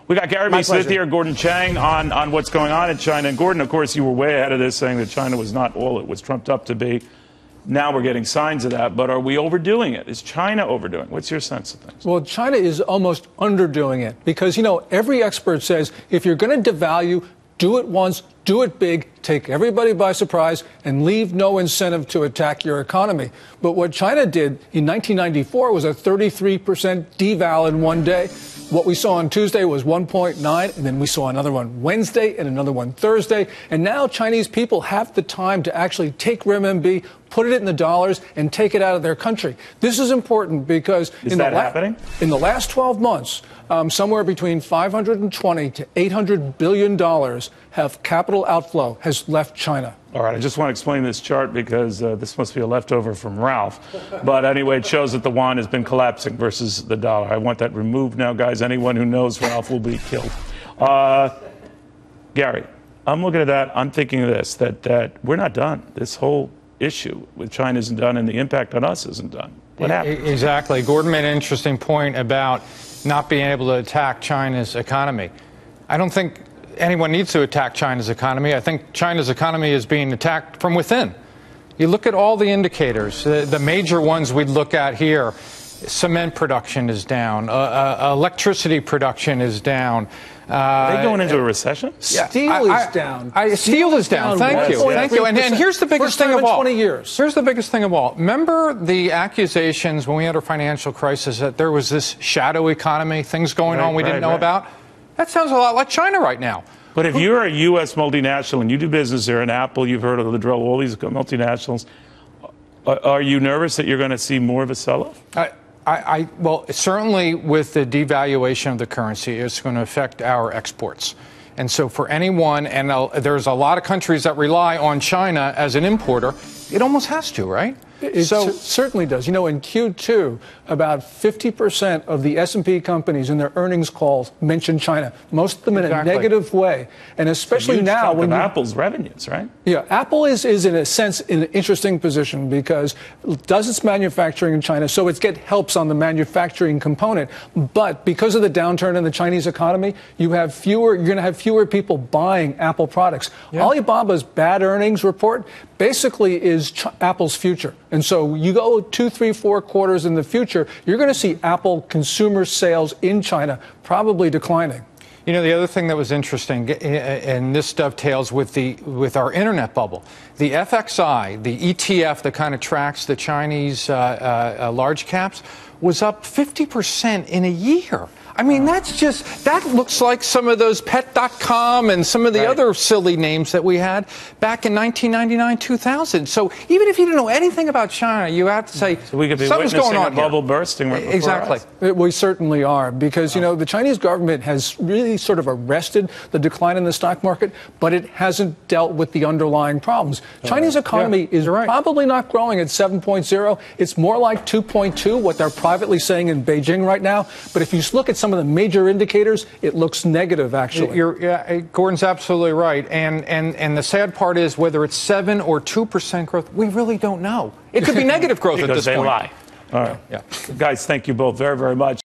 We got Gary B. Smith here, Gordon Chang on what's going on in China. And Gordon, of course, you were way ahead of this, saying that China was not all it was trumped up to be. Now we're getting signs of that, but are we overdoing it? Is China overdoing it? What's your sense of things? Well, China is almost underdoing it because, every expert says if you're going to devalue, do it once, do it big, take everybody by surprise, and leave no incentive to attack your economy. But what China did in 1994 was a 33% deval in one day. What we saw on Tuesday was 1.9, and then we saw another one Wednesday and another one Thursday. And now Chinese people have the time to actually take renminbi, put it in the dollars, and take it out of their country. This is important because in the last 12 months, somewhere between $520 to $800 billion have capital outflow has left China. All right, I just want to explain this chart because this must be a leftover from Ralph. But anyway, it shows that the yuan has been collapsing versus the dollar. I want that removed now, guys. Anyone who knows Ralph will be killed. Gary, I'm looking at that. I'm thinking of this, that we're not done. This whole issue with China isn't done, and the impact on us isn't done. What happened? Exactly. Gordon made an interesting point about not being able to attack China's economy. I don't think anyone needs to attack China's economy. I think China's economy is being attacked from within. You look at all the indicators, the major ones we'd look at here. Cement production is down. Electricity production is down. Are they going into a recession? Steel is down. Steel is down. Thank you. Thank you. And here's the biggest thing of all. 20 years. Here's the biggest thing of all. Remember the accusations when we had our financial crisis that there was this shadow economy, things going on we didn't know about? That sounds a lot like China right now. But if you're a U.S. multinational and you do business there in Apple, you've heard of the drill, all these multinationals, are you nervous that you're going to see more of a sell-off? Well, certainly with the devaluation of the currency, it's going to affect our exports. And so for anyone, and there's a lot of countries that rely on China as an importer, it almost has to, right? It certainly does. In Q2, about 50% of the S&P companies in their earnings calls mention China, most of them in a negative way. And especially now when Apple's revenues, right? Yeah, Apple is in a sense in an interesting position because it does its manufacturing in China, so it helps on the manufacturing component. But because of the downturn in the Chinese economy, you're going to have fewer people buying Apple products. Yeah. Alibaba's bad earnings report basically is Apple's future. And so you go 2, 3, 4 quarters in the future, you're going to see Apple consumer sales in China probably declining. The other thing that was interesting, and this dovetails with our internet bubble, the FXI, the ETF that kind of tracks the Chinese large caps, was up 50% in a year. I mean, that looks like some of those pet.com and some of the other silly names that we had back in 1999, 2000. So even if you didn't know anything about China, you have to say we could be something's going on a bubble bursting right before Exactly. us. We certainly are because, the Chinese government has really sort of arrested the decline in the stock market, but it hasn't dealt with the underlying problems. Chinese economy is probably not growing at 7.0. It's more like 2.2, what they're privately saying in Beijing right now. But if you look at some of the major indicators, it looks negative, actually. Gordon's absolutely right. And the sad part is whether it's 7 or 2% growth, we really don't know. It could be negative growth at this point. Because they lie. All right. Guys, thank you both very, very much.